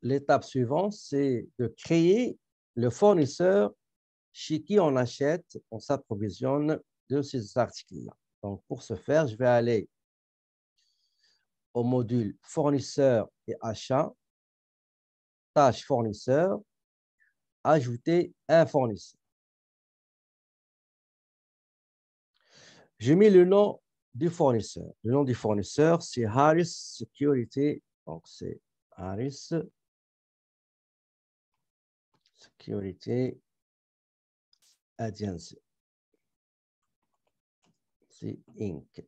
l'étape suivante, c'est de créer le fournisseur chez qui on achète, on s'approvisionne de ces articles-là. Donc, pour ce faire, je vais aller au module fournisseur et achat, tâche fournisseur, ajouter un fournisseur. Je mets le nom du fournisseur. Le nom du fournisseur, c'est Harris Security. Donc, c'est Harris Security Agency. C'est Inc.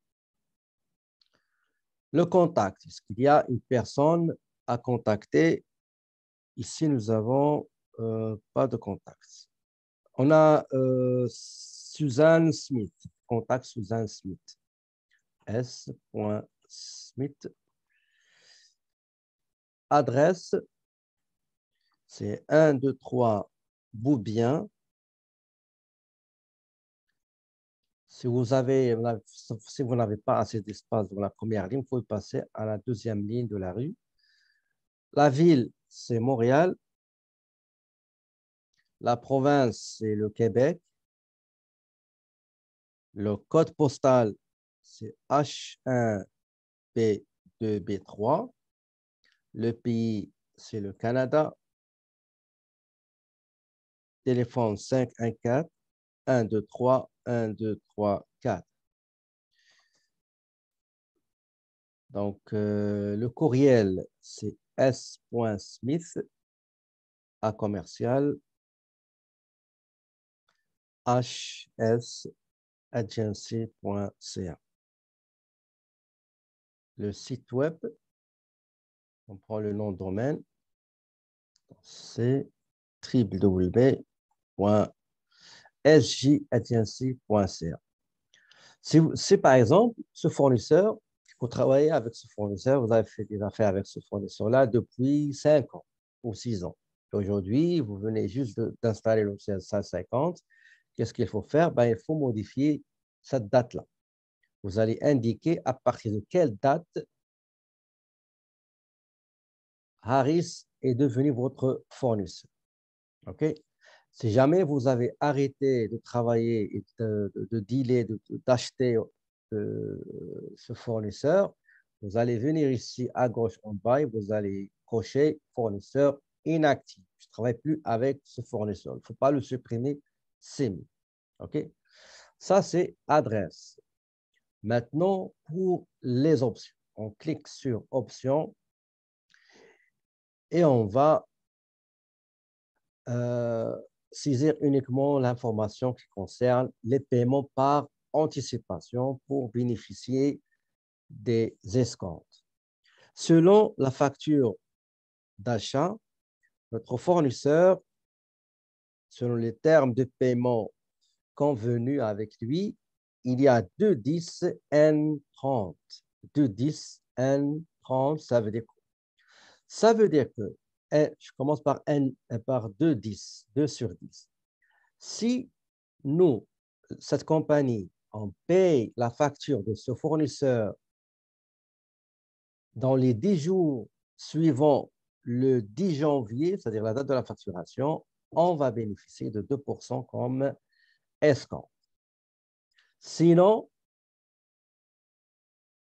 Le contact, est-ce qu'il y a une personne à contacter? Ici, nous avons pas de contact. On a Suzanne Smith. Contact Suzanne Smith. S.Smith. Adresse, c'est 1, 2, 3 Boubien. Si vous n'avez pas assez d'espace dans la première ligne, il faut passer à la deuxième ligne de la rue. La ville, c'est Montréal. La province, c'est le Québec. Le code postal, c'est H1B2B3. Le pays, c'est le Canada. Téléphone 514 123 1234. Donc, le courriel, c'est s.smith à commercial hsagency.ca. Le site web, on prend le nom de domaine, c'est www.sjagency.ca. Si par exemple, ce fournisseur, vous travaillez avec ce fournisseur, vous avez fait des affaires avec ce fournisseur-là depuis 5 ans ou 6 ans. Aujourd'hui, vous venez juste d'installer le CSA 50. Qu'est-ce qu'il faut faire? Ben, il faut modifier cette date-là. Vous allez indiquer à partir de quelle date Harris est devenu votre fournisseur. OK? Si jamais vous avez arrêté de travailler et de dealer, d'acheter ce fournisseur, vous allez venir ici à gauche en bas et vous allez cocher fournisseur inactif. Je ne travaille plus avec ce fournisseur. Il ne faut pas le supprimer, c'est mieux. OK? Ça, c'est adresse. Maintenant, pour les options, on clique sur options et on va saisir uniquement l'information qui concerne les paiements par anticipation pour bénéficier des escomptes. Selon la facture d'achat, notre fournisseur, selon les termes de paiement convenus avec lui, il y a 210 N30. 210 N30, ça veut dire quoi? Ça veut dire que, je commence par 210, 2 sur 10. Si nous, cette compagnie, on paye la facture de ce fournisseur dans les 10 jours suivant le 10 janvier, c'est-à-dire la date de la facturation, on va bénéficier de 2% comme escompte. Sinon,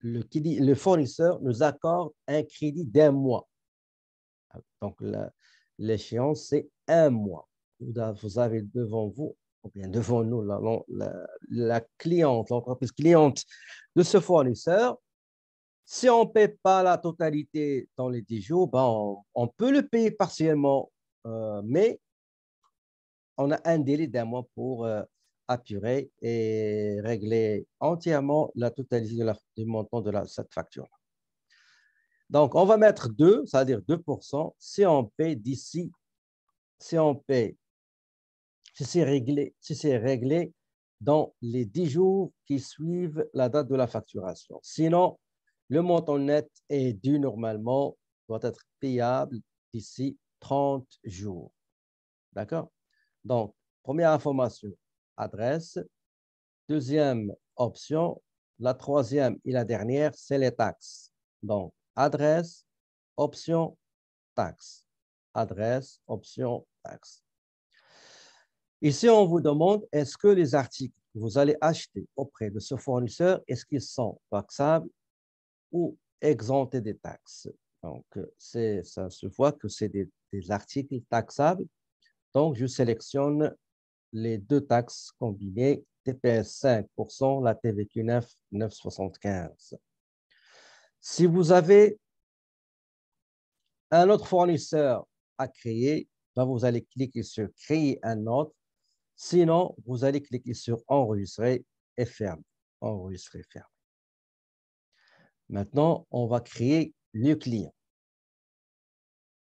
le fournisseur nous accorde un crédit d'1 mois. Donc, l'échéance, c'est 1 mois. Vous avez devant vous, ou bien devant nous, la cliente, l'entreprise cliente de ce fournisseur. Si on ne paie pas la totalité dans les 10 jours, ben on peut le payer partiellement, mais on a un délai d'1 mois pour apurer et régler entièrement la totalité du montant de cette facture. Donc, on va mettre 2, c'est-à-dire 2%, si on paie d'ici, si c'est réglé dans les 10 jours qui suivent la date de la facturation. Sinon, le montant net est dû normalement, doit être payable d'ici 30 jours. D'accord? Donc, première information, adresse. Deuxième option, la troisième et la dernière, c'est les taxes. Donc, adresse, option, taxes. adresse, option, taxe. Ici, on vous demande, est-ce que les articles que vous allez acheter auprès de ce fournisseur, est-ce qu'ils sont taxables ou exemptés des taxes? Donc, ça se voit que c'est des articles taxables. Donc, je sélectionne les deux taxes combinées, TPS 5%, la TVQ 9, 9,75. Si vous avez un autre fournisseur à créer, ben vous allez cliquer sur Créer un autre. Sinon, vous allez cliquer sur Enregistrer et fermer. Enregistrer, fermer. Maintenant, on va créer le client.